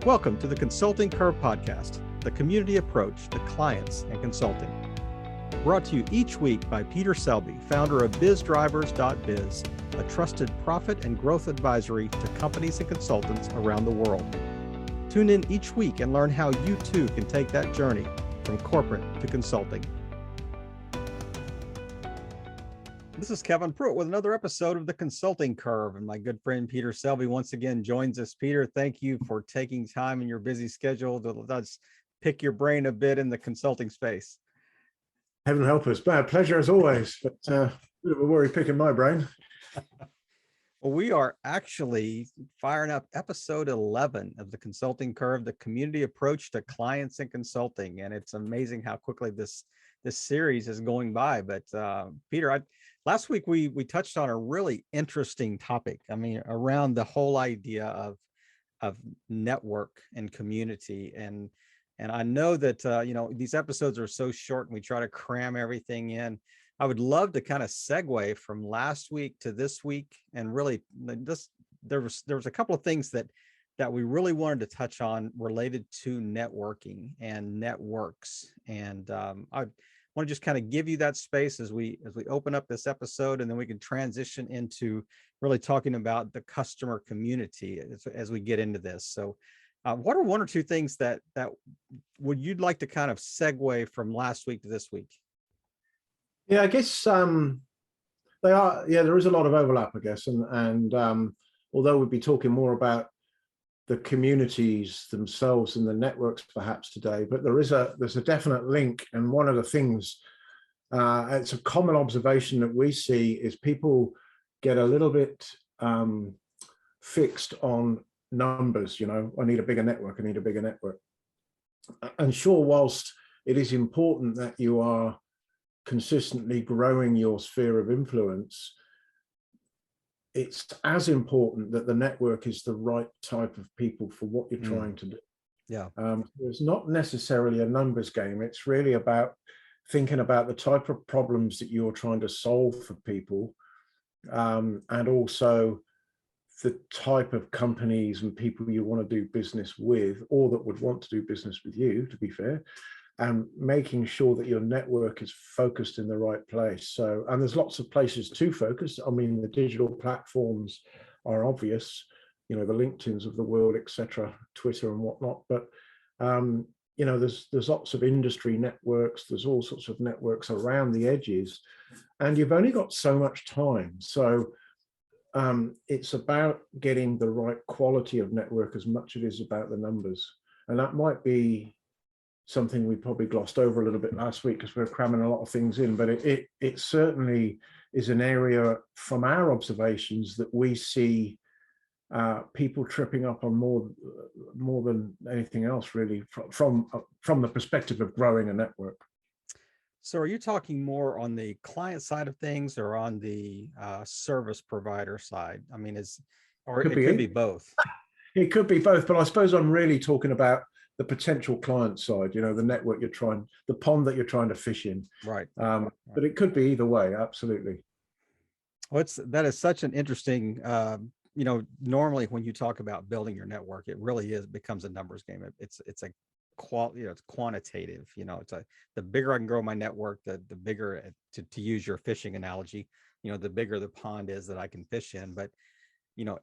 Welcome to the Consulting Curve Podcast, the community approach to clients and consulting. Brought to you each week by Peter Selby, founder of BizDrivers.biz, a trusted profit and growth advisory to companies and consultants around the world. Tune in each week and learn how you too can take that journey from corporate to consulting. This is Kevin Pruitt with another episode of the Consulting Curve, and my good friend Peter Selby once again joins us. Peter, thank you for taking time in your busy schedule to let's pick your brain a bit in the consulting space. Heaven help us. Bad pleasure as always, but a bit of a worry picking my brain. Well, we are actually firing up episode 11 of the Consulting Curve, the community approach to clients and consulting, and it's amazing how quickly this series is going by. But Peter, last week we touched on a really interesting topic. I mean, around the whole idea of network and community, and I know that these episodes are so short and we try to cram everything in. I would love to kind of segue from last week to this week, and really there was a couple of things that we really wanted to touch on related to networking and networks. And I want to just kind of give you that space as we open up this episode, and then we can transition into really talking about the customer community as we get into this. So what are one or two things that you'd like to kind of segue from last week to this week? Yeah, I guess they are. Yeah, there is a lot of overlap, I guess, and although we'd be talking more about the communities themselves and the networks perhaps today, but there's a definite link. And one of the things, it's a common observation that we see, is people get a little bit fixed on numbers. I need a bigger network. I need a bigger network. And sure, whilst it is important that you are consistently growing your sphere of influence, it's as important that the network is the right type of people for what you're trying to do. Yeah. It's not necessarily a numbers game. It's really about thinking about the type of problems that you're trying to solve for people, and also the type of companies and people you want to do business with, or that would want to do business with you, to be fair, and making sure that your network is focused in the right place. So, and there's lots of places to focus. I mean, the digital platforms are obvious, the LinkedIns of the world, etc., Twitter and whatnot. But there's lots of industry networks. There's all sorts of networks around the edges, and you've only got so much time. So it's about getting the right quality of network as much as it is about the numbers. And that might be something we probably glossed over a little bit last week because we're cramming a lot of things in, but it certainly is an area from our observations that we see people tripping up on more than anything else, really, from the perspective of growing a network. So are you talking more on the client side of things or on the service provider side? I mean, it could be both. It could be both, but I suppose I'm really talking about the potential client side, the network the pond that you're trying to fish in. Right. But it could be either way. Absolutely. Well, that is such an interesting, normally when you talk about building your network, it really becomes a numbers game. It's a quality, it's quantitative, the bigger I can grow my network, the bigger, to use your fishing analogy, the bigger the pond is that I can fish in. But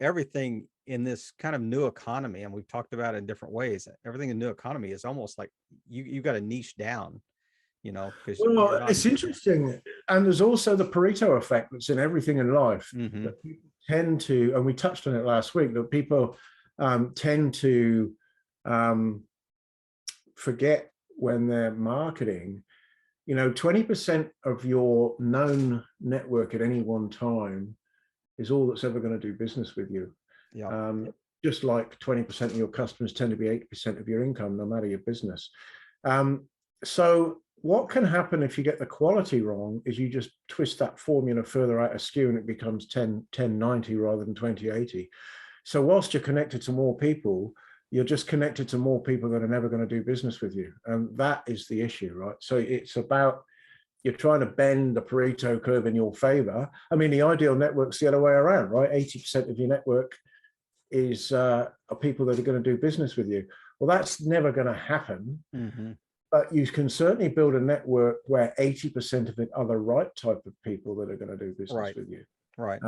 everything in this kind of new economy, and we've talked about it in different ways, everything in new economy is almost like you got to niche down, Well, it's interesting. And there's also the Pareto Effect that's in everything in life. Mm-hmm. That people tend to, and we touched on it last week, that people tend to forget when they're marketing. 20% of your known network at any one time is all that's ever going to do business with you. Yeah. Just like 20% of your customers tend to be 80% of your income, no matter your business. So what can happen if you get the quality wrong is you just twist that formula further out askew and it becomes 10-90 rather than 20-80. So whilst you're connected to more people, you're just connected to more people that are never going to do business with you. And that is the issue, right? So it's about, you're trying to bend the Pareto curve in your favor. I mean, the ideal network's the other way around, right? 80% of your network are people that are going to do business with you. Well, that's never going to happen. Mm-hmm. But you can certainly build a network where 80% of it are the right type of people that are going to do business Right. with you. Right.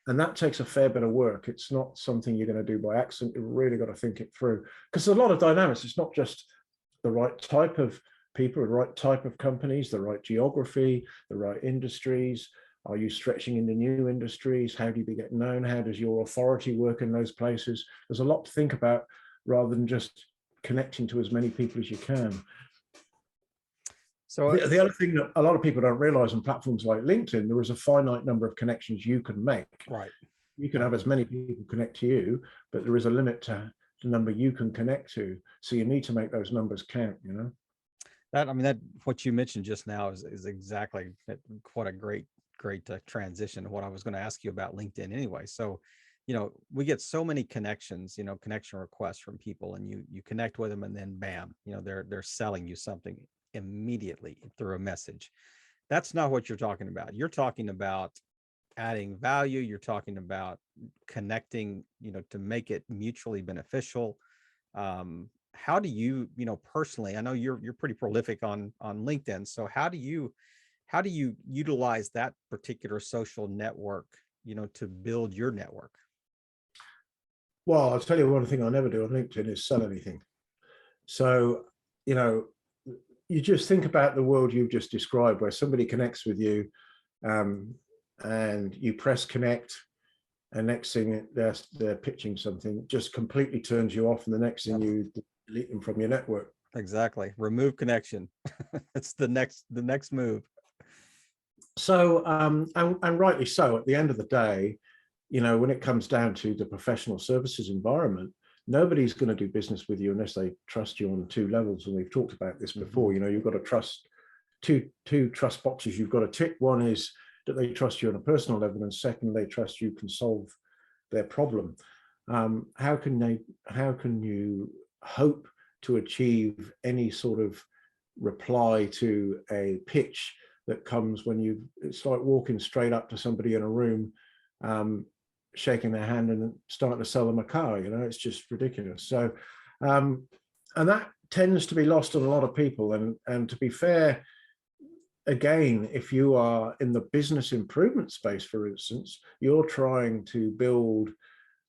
And that takes a fair bit of work. It's not something you're going to do by accident. You've really got to think it through, because there's a lot of dynamics. It's not just the right type of people, the right type of companies, the right geography, the right industries. Are you stretching into new industries? How do you get known? How does your authority work in those places? There's a lot to think about rather than just connecting to as many people as you can. So the other thing that a lot of people don't realize on platforms like LinkedIn, there is a finite number of connections you can make. right. You can have as many people connect to you, but there is a limit to the number you can connect to. So you need to make those numbers count, you know? That, I mean, that what you mentioned just now is exactly what a great transition to what I was going to ask you about LinkedIn anyway. So, we get so many connections, connection requests from people, and you connect with them, and then bam, they're selling you something immediately through a message. That's not what you're talking about. You're talking about adding value. You're talking about connecting, to make it mutually beneficial. How do you, personally, I know you're pretty prolific on LinkedIn. So how do you utilize that particular social network, to build your network? Well, I'll tell you one thing I never do on LinkedIn is sell anything. So, you just think about the world you've just described, where somebody connects with you, and you press connect, and next thing they're pitching something, just completely turns you off, and the next thing you delete them from your network. Exactly. Remove connection. It's the next move. So, and rightly so. At the end of the day, when it comes down to the professional services environment, nobody's going to do business with you unless they trust you on two levels. And we've talked about this before. You've got to trust two trust boxes you've got to tick. One is that they trust you on a personal level, and second, they trust you can solve their problem. How can you hope to achieve any sort of reply to a pitch that comes when it's like walking straight up to somebody in a room, shaking their hand and starting to sell them a car? It's just ridiculous. So, and that tends to be lost on a lot of people. And to be fair, again, if you are in the business improvement space, for instance, you're trying to build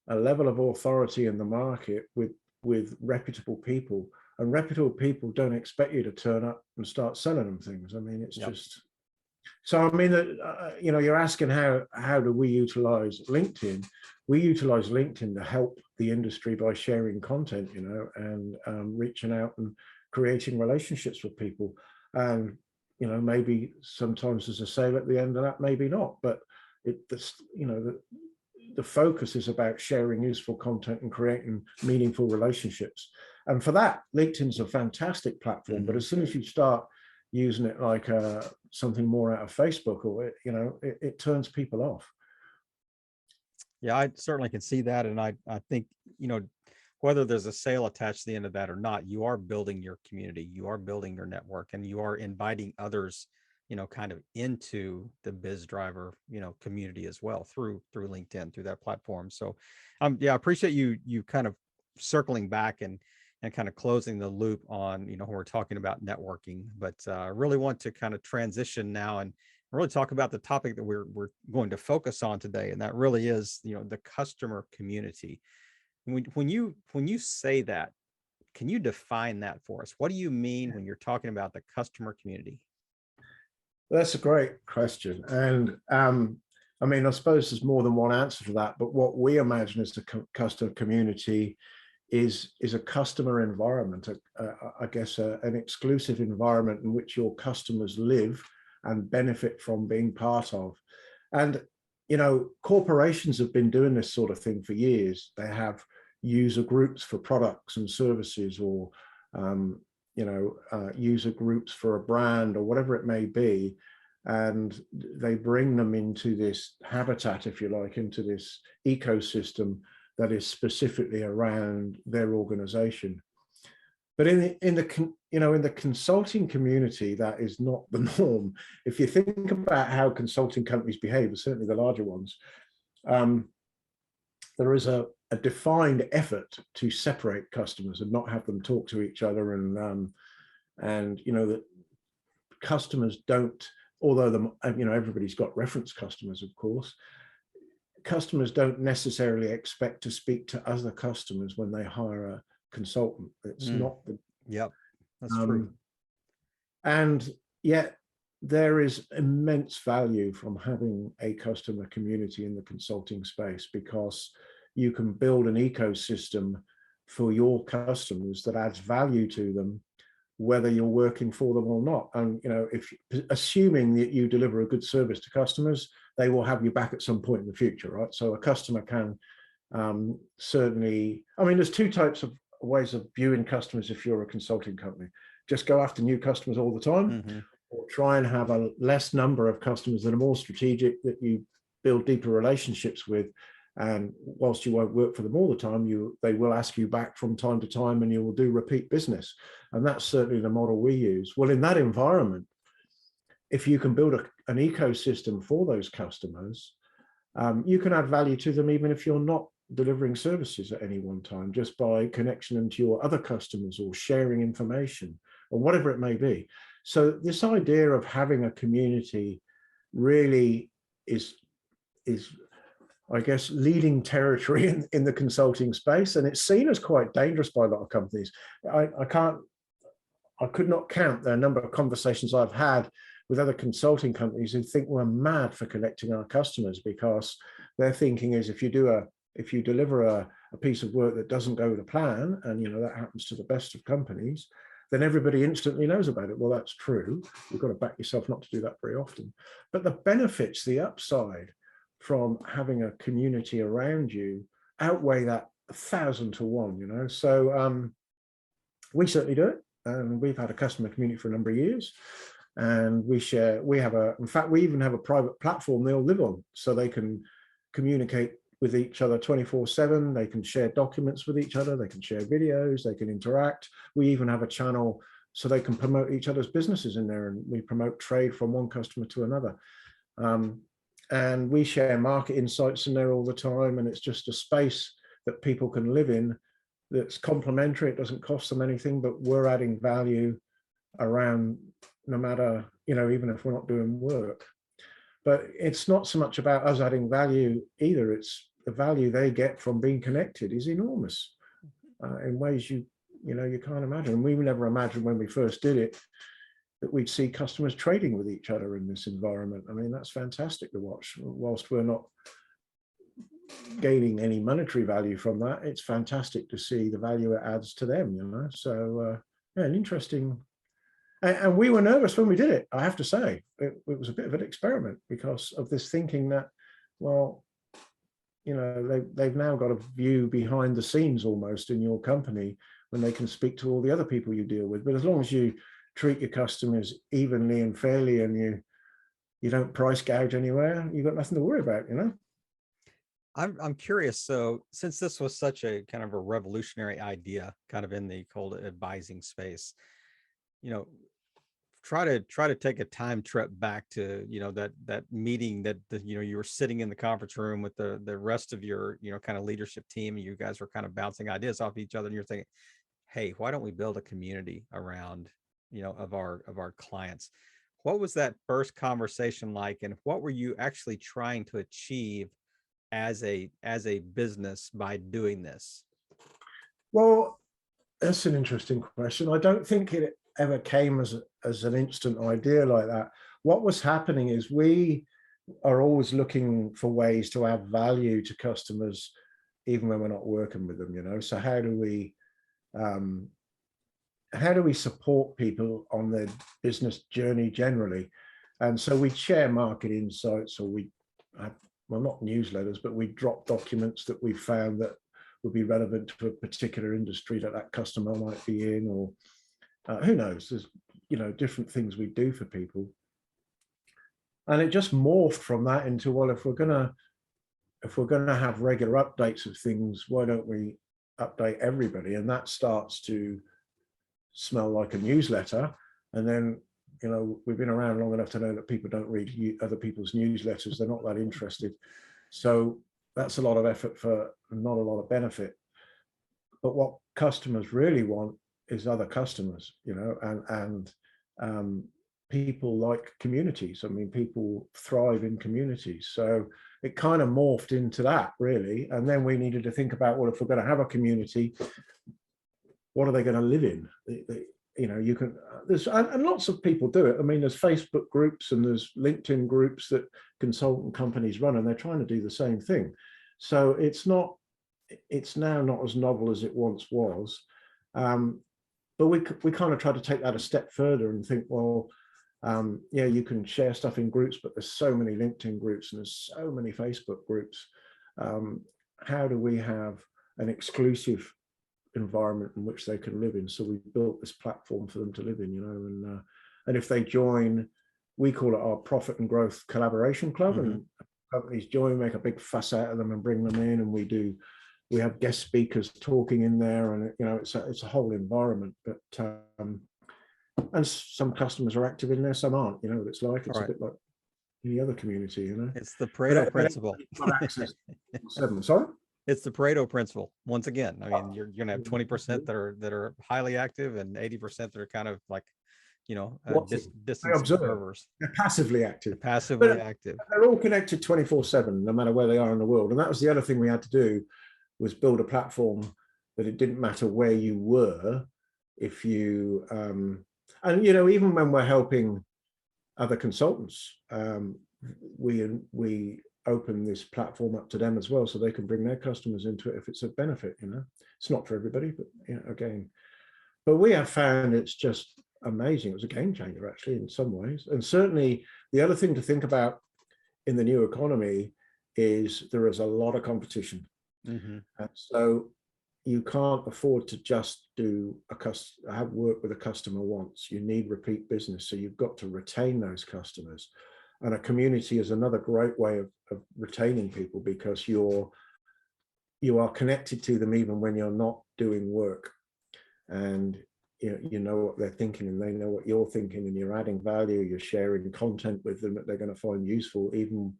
a level of authority in the market with reputable people, and reputable people don't expect you to turn up and start selling them things. I mean, it's just, so I mean, you're asking how do we utilize LinkedIn? We utilize LinkedIn to help the industry by sharing content, and reaching out and creating relationships with people. And maybe sometimes there's a sale at the end of that, maybe not, but the focus is about sharing useful content and creating meaningful relationships. And for that, LinkedIn's a fantastic platform. But as soon as you start using it like something more out of Facebook, or it turns people off. Yeah, I certainly can see that. And I think, whether there's a sale attached to the end of that or not, you are building your community, you are building your network, and you are inviting others, kind of into the biz driver, community as well through LinkedIn, through that platform. So, yeah, I appreciate you kind of circling back and kind of closing the loop on, when we're talking about networking. But I really want to kind of transition now and really talk about the topic that we're going to focus on today, and that really is, the customer community. When you say that, can you define that for us? What do you mean when you're talking about the customer community? That's a great question. And I mean, I suppose there's more than one answer to that, but what we imagine as the customer community is a customer environment, I guess an exclusive environment in which your customers live and benefit from being part of. And corporations have been doing this sort of thing for years. They have user groups for products and services, or user groups for a brand, or whatever it may be, and they bring them into this habitat, if you like, into this ecosystem that is specifically around their organization. But in the consulting community, that is not the norm. If you think about how consulting companies behave, certainly the larger ones, there is a a defined effort to separate customers and not have them talk to each other, and you know that customers don't, although you know, everybody's got reference customers, of course, customers don't necessarily expect to speak to other customers when they hire a consultant. It's not the Yep, that's true. And yet there is immense value from having a customer community in the consulting space, because you can build an ecosystem for your customers that adds value to them, whether you're working for them or not. And you know, if assuming that you deliver a good service to customers, they will have you back at some point in the future, right? So a customer can certainly, I mean, there's two types of ways of viewing customers. If you're a consulting company, just go after new customers all the time, or try and have a less number of customers that are more strategic, that you build deeper relationships with. And whilst you won't work for them all the time, they will ask you back from time to time, and you will do repeat business. And that's certainly the model we use. Well, in that environment, if you can build an ecosystem for those customers, you can add value to them, even if you're not delivering services at any one time, just by connection into your other customers or sharing information or whatever it may be. So this idea of having a community really is I guess, leading territory in the consulting space, and it's seen as quite dangerous by a lot of companies. I could not count the number of conversations I've had with other consulting companies who think we're mad for connecting our customers, because their thinking is, if you deliver a piece of work that doesn't go to plan, and you know that happens to the best of companies, then everybody instantly knows about it. Well, that's true. You've got to back yourself not to do that very often. But the benefits, the upside from having a community around you outweigh that 1,000 to 1, you know. So we certainly do it, and we've had a customer community for a number of years, and in fact, we even have a private platform they all live on, so they can communicate with each other 24/7. They can share documents with each other, they can share videos, they can interact. We even have a channel so they can promote each other's businesses in there, and we promote trade from one customer to another. And we share market insights in there all the time, and it's just a space that people can live in that's complementary. It doesn't cost them anything, but we're adding value around, no matter, you know, even if we're not doing work. But it's not so much about us adding value either. It's the value they get from being connected is enormous in ways you can't imagine. And we never imagined when we first did it that we'd see customers trading with each other in this environment. I mean, that's fantastic to watch. Whilst we're not gaining any monetary value from that, it's fantastic to see the value it adds to them, you know. So yeah, an interesting, and we were nervous when we did it, I have to say. It was a bit of an experiment, because of this thinking that, well, you know, they've now got a view behind the scenes almost in your company, when they can speak to all the other people you deal with. But as long as you treat your customers evenly and fairly, and you don't price gouge anywhere, you've got nothing to worry about, you know. I'm curious. So since this was such a kind of a revolutionary idea, kind of in the cold advising space, you know, try to take a time trip back to, you know, that meeting that you know, you were sitting in the conference room with the rest of your, you know, kind of leadership team, and you guys were kind of bouncing ideas off each other, and you're thinking, hey, why don't we build a community around, you know, of our clients? What was that first conversation like, and what were you actually trying to achieve as a business by doing this? Well, that's an interesting question. I don't think it ever came as an instant idea like that. What was happening is we are always looking for ways to add value to customers, even when we're not working with them, you know. So how do we support people on their business journey generally? And so we'd share market insights, or well, not newsletters, but we drop documents that we found that would be relevant to a particular industry that customer might be in, or who knows, there's, you know, different things we do for people. And it just morphed from that into, well, if we're gonna have regular updates of things, why don't we update everybody? And that starts to smell like a newsletter. And then, you know, we've been around long enough to know that people don't read other people's newsletters. They're not that interested. So that's a lot of effort for not a lot of benefit. But what customers really want is other customers, you know, and people like communities. I mean, people thrive in communities. So it kind of morphed into that, really. And then we needed to think about, well, if we're going to have a community, what are they going to live in? You know, you can, there's, and lots of people do it. I mean, there's Facebook groups and there's LinkedIn groups that consultant companies run, and they're trying to do the same thing. So it's now not as novel as it once was. But we kind of try to take that a step further and think, well, yeah, you can share stuff in groups, but there's so many LinkedIn groups and there's so many Facebook groups. How do we have an exclusive environment in which they can live in? So we built this platform for them to live in, you know, and if they join, we call it our Profit and Growth Collaboration Club, and companies join, make a big fuss out of them and bring them in, and we have guest speakers talking in there, and you know, it's a whole environment. But and some customers are active in there, some aren't. You know what it's like. It's a bit like any other community, you know. It's the Pareto principle. Sorry? It's the Pareto principle. Once again, I mean, you're going to have 20% that are highly active and 80% that are kind of like, you know, distant observers. They're passively active. They're passively active. They're all connected 24/7, no matter where they are in the world. And that was the other thing we had to do, was build a platform that it didn't matter where you were. If you, and you know, even when we're helping other consultants, we open this platform up to them as well, so they can bring their customers into it if it's a benefit. You know, it's not for everybody, but you know, again, but we have found it's just amazing. It was a game changer, actually, in some ways. And certainly the other thing to think about in the new economy is there is a lot of competition. And so you can't afford to just have work with a customer once. You need repeat business, so you've got to retain those customers. And a community is another great way of retaining people, because you are connected to them even when you're not doing work, and you know what they're thinking, and they know what you're thinking, and you're adding value, you're sharing content with them that they're going to find useful, even,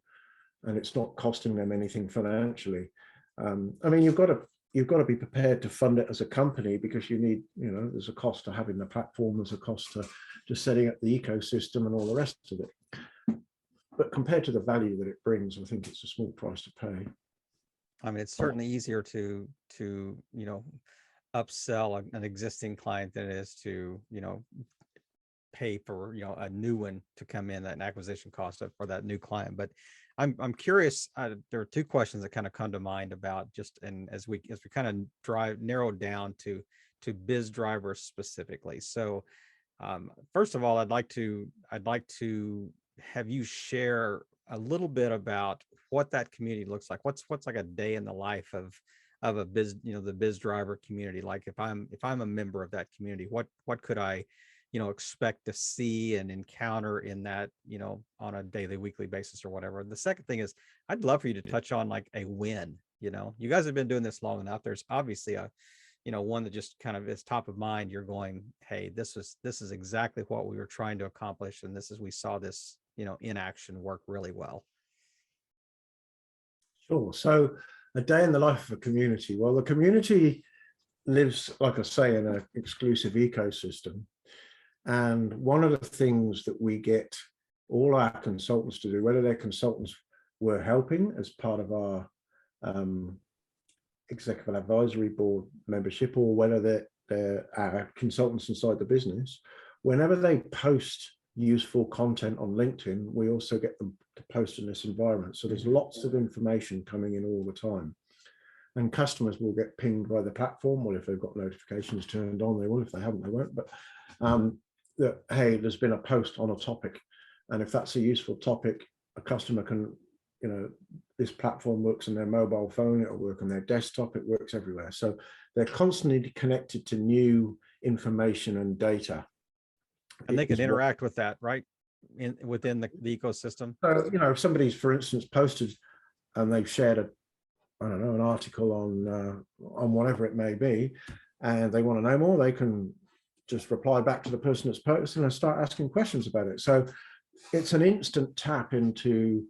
and it's not costing them anything financially. I mean, you've got to be prepared to fund it as a company, because you need, you know, there's a cost to having the platform, there's a cost to setting up the ecosystem and all the rest of it. But compared to the value that it brings, I think it's a small price to pay. I mean, it's certainly easier to you know, upsell an existing client than it is to, you know, pay for, you know, a new one to come in, an acquisition cost for that new client. But I'm curious. There are two questions that kind of come to mind about just, and as we kind of narrow down to biz drivers specifically. So first of all, I'd like to have you share a little bit about what that community looks like. What's like a day in the life of a biz, you know, the biz driver community. Like if I'm a member of that community, what could I, you know, expect to see and encounter in that, you know, on a daily, weekly basis or whatever. The second thing is, I'd love for you to touch on like a win. You know, you guys have been doing this long enough. There's obviously a, you know, one that just kind of is top of mind. You're going, hey, this is exactly what we were trying to accomplish, and we saw this, you know, in action work really well. Sure. So a day in the life of a community. Well, the community lives, like I say, in an exclusive ecosystem. And one of the things that we get all our consultants to do, whether they're consultants we're helping as part of our executive advisory board membership, or whether they're our consultants inside the business, whenever they post useful content on LinkedIn, we also get them to post in this environment. So there's lots of information coming in all the time. And customers will get pinged by the platform. Well, if they've got notifications turned on, they will. If they haven't, they won't. But that, hey, there's been a post on a topic. And if that's a useful topic, a customer can, you know, this platform works on their mobile phone, it'll work on their desktop, it works everywhere. So they're constantly connected to new information and data. And they can interact with that, right? Within the ecosystem. So, you know, if somebody's, for instance, posted and they've shared an article on whatever it may be, and they want to know more, they can just reply back to the person that's posted and start asking questions about it. So it's an instant tap into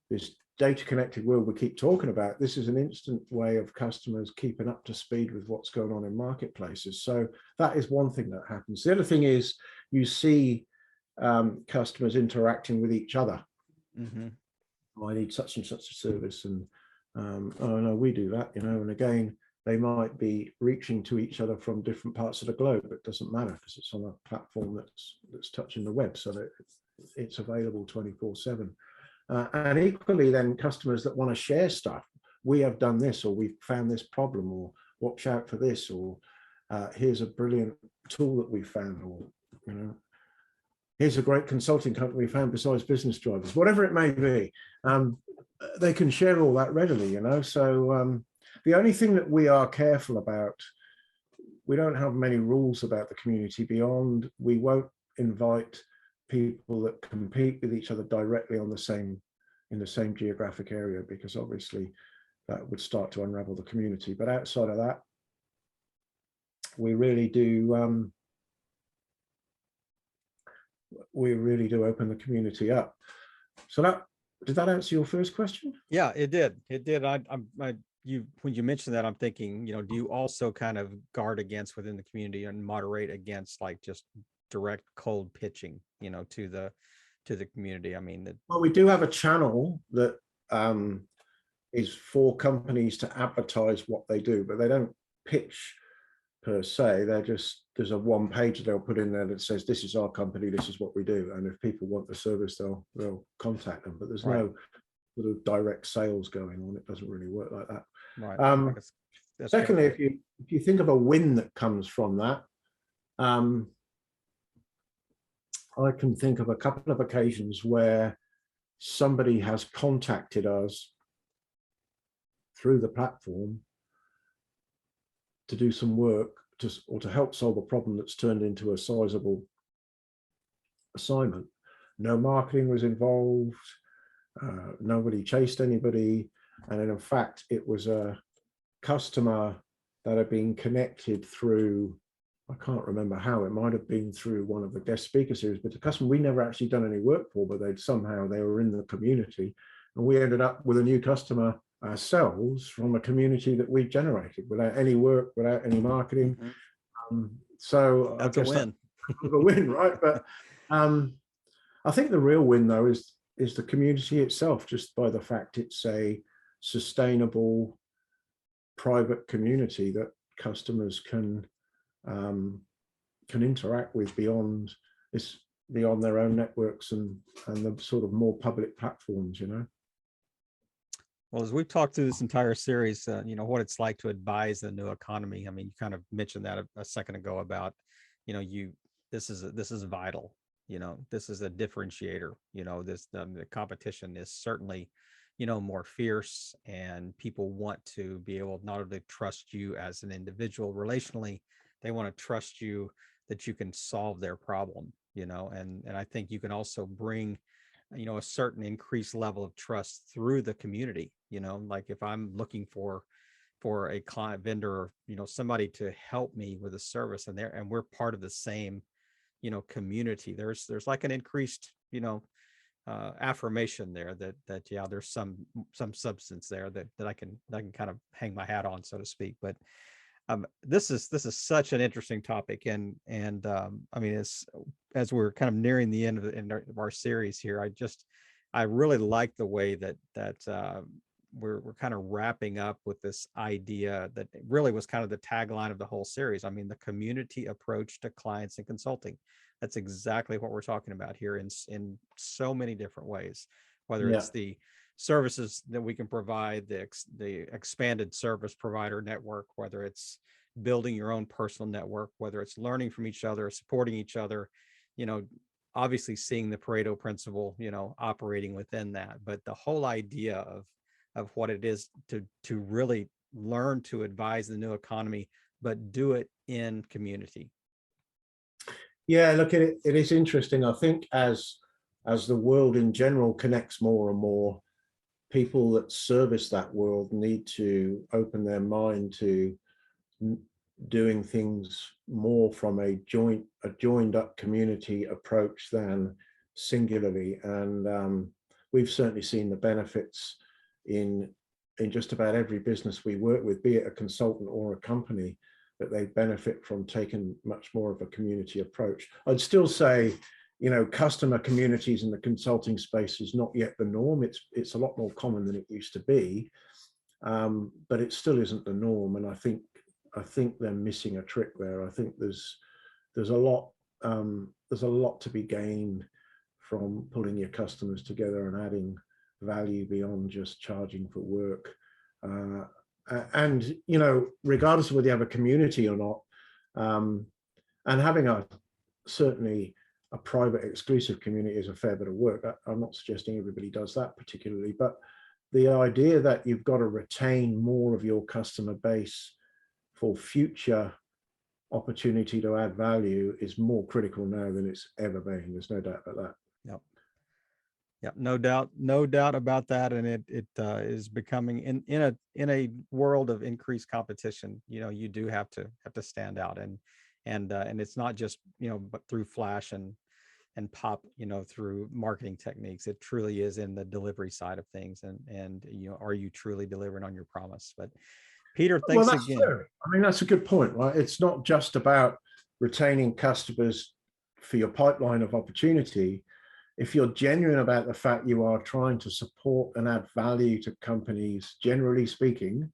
this data connected world we keep talking about, this is an instant way of customers keeping up to speed with what's going on in marketplaces. So that is one thing that happens. The other thing is you see customers interacting with each other. Mm-hmm. Oh, I need such and such a service, and oh no, we do that, and again, they might be reaching to each other from different parts of the globe. It doesn't matter because it's on a platform that's touching the web, so that it's available 24/7. And equally, then customers that want to share stuff. We have done this, or we've found this problem, or watch out for this, or here's a brilliant tool that we found, or here's a great consulting company we found besides business drivers, whatever it may be. They can share all that readily, So the only thing that we are careful about, we don't have many rules about the community beyond we won't invite people that compete with each other directly in the same geographic area, because obviously that would start to unravel the community. But outside of that, we really do open the community up. So did that answer your first question? Yeah, it did. It did. When you mentioned that, I'm thinking, do you also kind of guard against within the community and moderate against like just direct cold pitching, to the community? I mean, well, we do have a channel that is for companies to advertise what they do, but they don't pitch per se. There's a one page they'll put in there that says, this is our company, this is what we do, and if people want the service, they'll contact them. But there's no sort of direct sales going on. It doesn't really work like that. Right. Secondly, if you think of a win that comes from that, I can think of a couple of occasions where somebody has contacted us through the platform to do some work or to help solve a problem that's turned into a sizable assignment. No marketing was involved. Nobody chased anybody. And in fact, it was a customer that had been connected through, I can't remember how, it might have been through one of the guest speaker series, but the customer we never actually done any work for, but they were in the community. And we ended up with a new customer ourselves from a community that we generated without any work, without any marketing. So that's I guess a win. That's a win, right? But I think the real win, though, is the community itself, just by the fact it's a sustainable private community that customers can interact with beyond their own networks and the sort of more public platforms, Well, as we've talked through this entire series, what it's like to advise the new economy. I mean, you kind of mentioned that a second ago about, this is vital. This is a differentiator. The competition is certainly, more fierce, and people want to be able not only to trust you as an individual relationally, they want to trust you that you can solve their problem. And I think you can also bring a certain increased level of trust through the community. Like if I'm looking for a client, vendor, somebody to help me with a service, and we're part of the same community, there's like an increased affirmation there that yeah, there's some substance there that I can kind of hang my hat on, so to speak. But this is such an interesting topic, and I mean, as we're kind of nearing the end of our series here, I really like the way that we're kind of wrapping up with this idea that really was kind of the tagline of the whole series. I mean, the community approach to clients and consulting. That's exactly what we're talking about here in so many different ways, whether it's the services that we can provide, the expanded service provider network, whether it's building your own personal network, whether it's learning from each other, supporting each other, obviously seeing the Pareto principle, operating within that. But the whole idea of what it is to really learn to advise the new economy, but do it in community. Yeah, look, it is interesting. I think as the world in general connects more and more, people that service that world need to open their mind to doing things more from a joined up community approach than singularly. And we've certainly seen the benefits in just about every business we work with, be it a consultant or a company, that they benefit from taking much more of a community approach. I'd still say, you know, customer communities in the consulting space is not yet the norm. It's a lot more common than it used to be, but it still isn't the norm. And I think they're missing a trick there. I think there's a lot to be gained from pulling your customers together and adding value beyond just charging for work. And, you know, regardless of whether you have a community or not, and having certainly a private exclusive community is a fair bit of work. I'm not suggesting everybody does that particularly, but the idea that you've got to retain more of your customer base for future opportunity to add value is more critical now than it's ever been. There's no doubt about that. Yep. Yep, no doubt about that. And it is becoming in a world of increased competition. You know, you do have to stand out, and it's not just, you know, but through flash and pop, you know, through marketing techniques. It truly is in the delivery side of things, and you know, are you truly delivering on your promise? But Peter, Well, thanks that's again. true. I mean, that's a good point, right? It's not just about retaining customers for your pipeline of opportunity. If you're genuine about the fact you are trying to support and add value to companies, generally speaking,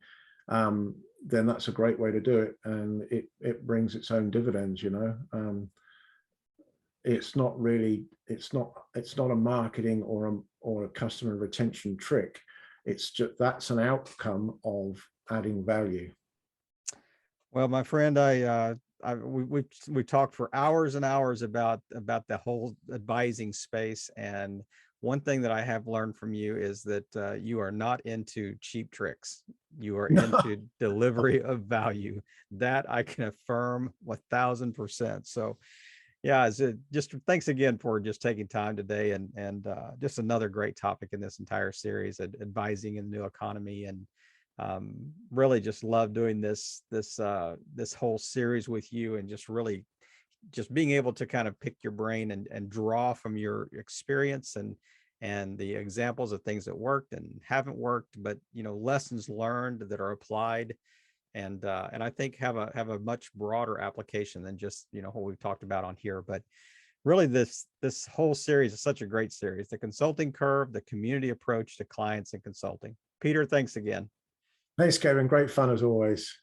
then that's a great way to do it. And it brings its own dividends, you know. It's not a marketing or a customer retention trick. It's just, that's an outcome of adding value. Well, my friend, we talked for hours and hours about the whole advising space, and one thing that I have learned from you is that you are not into cheap tricks. You are into delivery of value. That I can affirm 1000%. So, yeah, just thanks again for just taking time today, and just another great topic in this entire series, advising in the new economy. And really just love doing this whole series with you, and just really just being able to kind of pick your brain and draw from your experience and the examples of things that worked and haven't worked, but, you know, lessons learned that are applied, and I think have a much broader application than just, you know, what we've talked about on here. But really, this whole series is such a great series: the consulting curve, the community approach to clients and consulting. Peter, thanks again. Thanks, Kevin. Great fun as always.